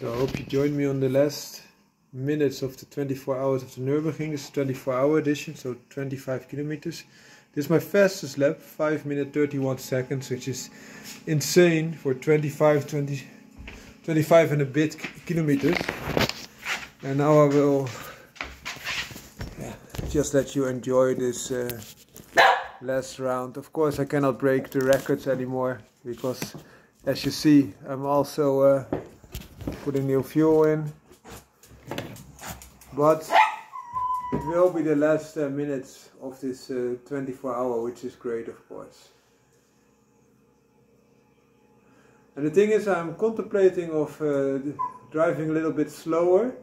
So I hope you join me on the last minutes of the 24 hours of the Nurburgring. This is 24-hour edition, so 25 kilometers. This is my fastest lap, 5 minutes 31 seconds, which is insane for 25 and a bit kilometers. And now I will just let you enjoy this last round. Of course I cannot break the records anymore, because as you see I'm also putting new fuel in. But it will be the last minutes of this 24 hour, which is great, of course. And the thing is, I'm contemplating of driving a little bit slower.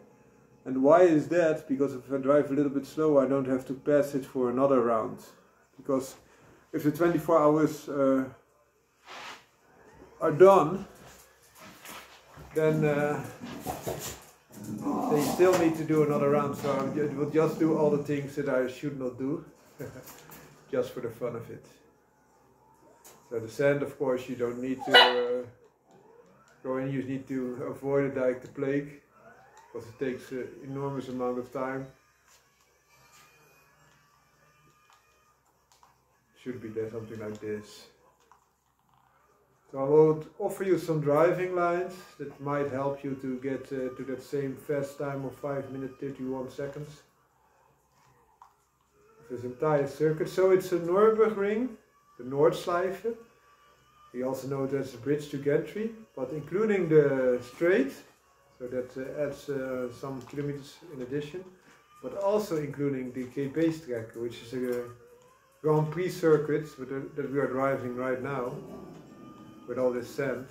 And why is that? Because if I drive a little bit slower, I don't have to pass it for another round. Because if the 24 hours are done, then they still need to do another round, so I will just do all the things that I should not do, just for the fun of it. So the sand, of course, you don't need to go in, you need to avoid it like the plague, because it takes an enormous amount of time. Should be there something like this. So I will offer you some driving lines that might help you to get to that same fast time of 5 minutes 31 seconds. This entire circuit. So it's a Nurburgring, the Nordschleife. We also know it as a bridge to gantry, but including the straight, so that adds some kilometers in addition, but also including the strecke, which is a Grand Prix circuit that we are driving right now. With all this sand.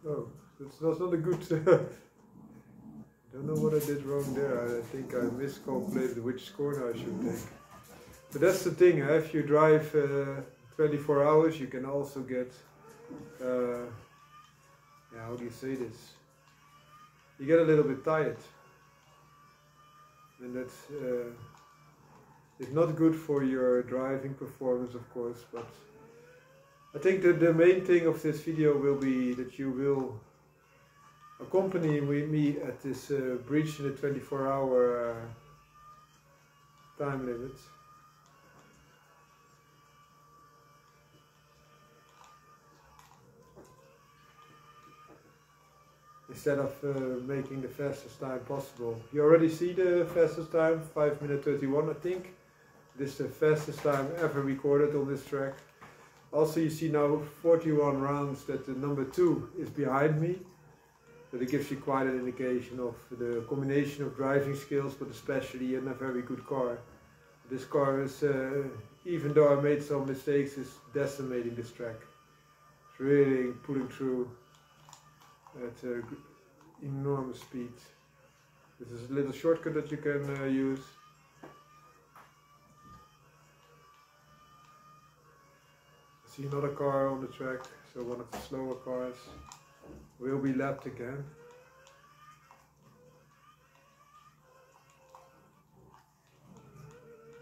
Oh, that's not a good... I don't know what I did wrong there. I think I miscalculated which corner I should take. But that's the thing, if you drive 24 hours, you can also get... yeah, how do you say this? You get a little bit tired. And that's it's not good for your driving performance, of course, but I think that the main thing of this video will be that you will accompany me at this bridge in the 24-hour time limit. Instead of making the fastest time possible. You already see the fastest time, 5 minutes 31 I think. This is the fastest time ever recorded on this track. Also you see now 41 rounds that the number 2 is behind me. But it gives you quite an indication of the combination of driving skills, but especially in a very good car. This car is, even though I made some mistakes, is decimating this track. It's really pulling through at enormous speed. This is a little shortcut that you can use. I see another car on the track, so one of the slower cars will be lapped again.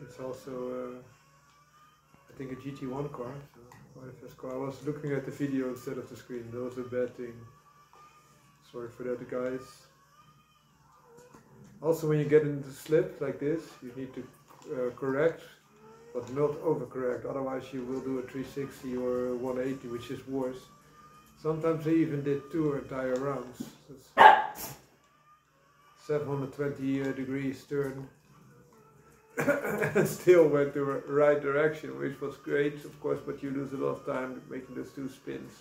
It's also, I think, a GT1 car, so quite a fast car. I was looking at the video instead of the screen, that was a bad thing. Sorry for that, guys. Also, when you get into slip like this, you need to correct, but not overcorrect. Otherwise, you will do a 360 or a 180, which is worse. Sometimes they even did 2 entire rounds. That's 720 degrees turn, and still went the right direction, which was great, of course. But you lose a lot of time making those 2 spins.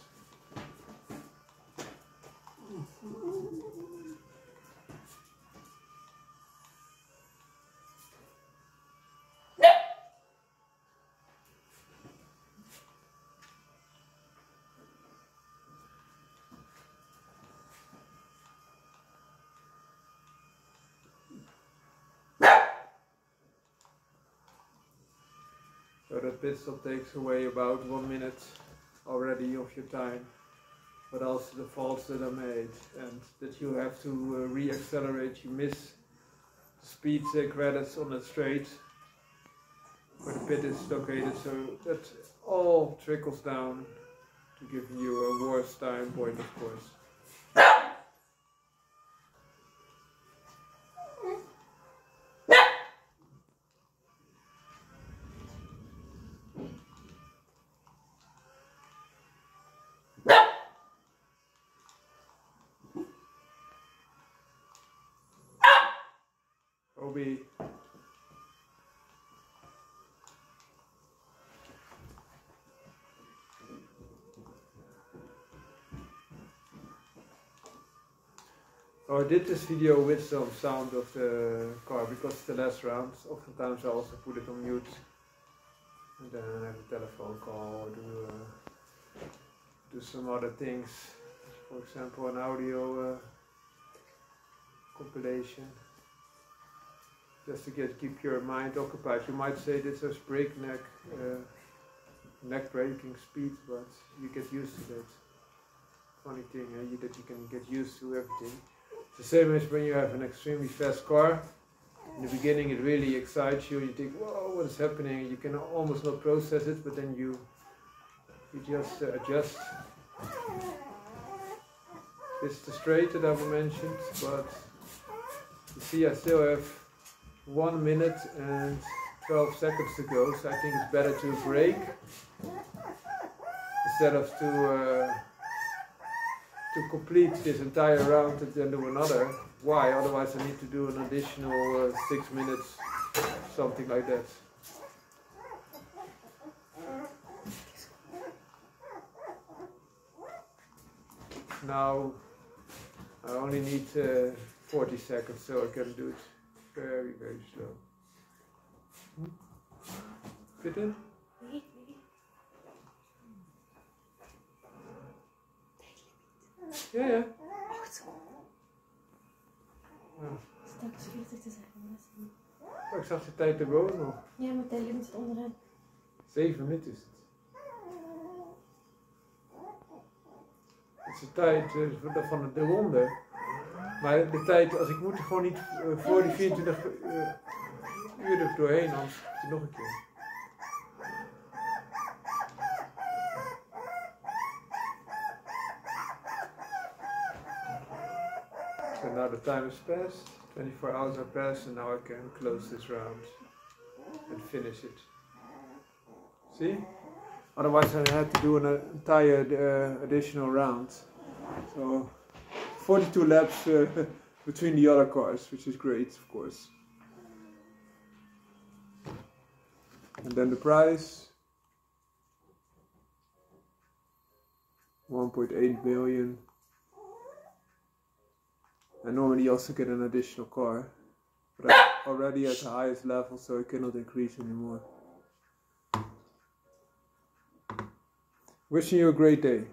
So that pit stop takes away about 1 minute already of your time. But also the faults that are made, and that you have to re-accelerate. You miss speed credits on that straight, where the pit is located, so that all trickles down to give you a worse time point, of course. Obi. Oh, I did this video with some sound of the car because it's the last round. Oftentimes I also put it on mute and then I have a telephone call or do some other things. For example, an audio compilation. Just to keep your mind occupied. You might say this is breakneck, neck-breaking speed, but you get used to that. Funny thing, that you can get used to everything. It's the same as when you have an extremely fast car. In the beginning it really excites you, you think, whoa, what is happening? You can almost not process it, but then you just adjust. This is the straight that I mentioned, but you see I still have 1 minute and 12 seconds to go, so I think it's better to brake instead of to complete this entire round and then do another. Why? Otherwise I need to do an additional 6 minutes, something like that. Now I only need 40 seconds, so I can do it very, very slow. Fit in? Ja, ja. Straks 40 te zeggen. Oh, ik zag de tijd erboven nog. Ja, mijn tijdlimiet zit onderin. 7 minuten is het. Het is de tijd van de ronde. Maar de tijd, als ik moet er gewoon niet voor die 24 uur er doorheen, anders is het nog een keer. So now the time has passed, 24 hours are passed, and now I can close this round and finish it. See? Otherwise I had to do an entire additional round. So 42 laps between the other cars, which is great, of course. And then the prize, 1.8 billion. I normally also get an additional car, but I'm already at the highest level, so I cannot increase anymore. Wishing you a great day.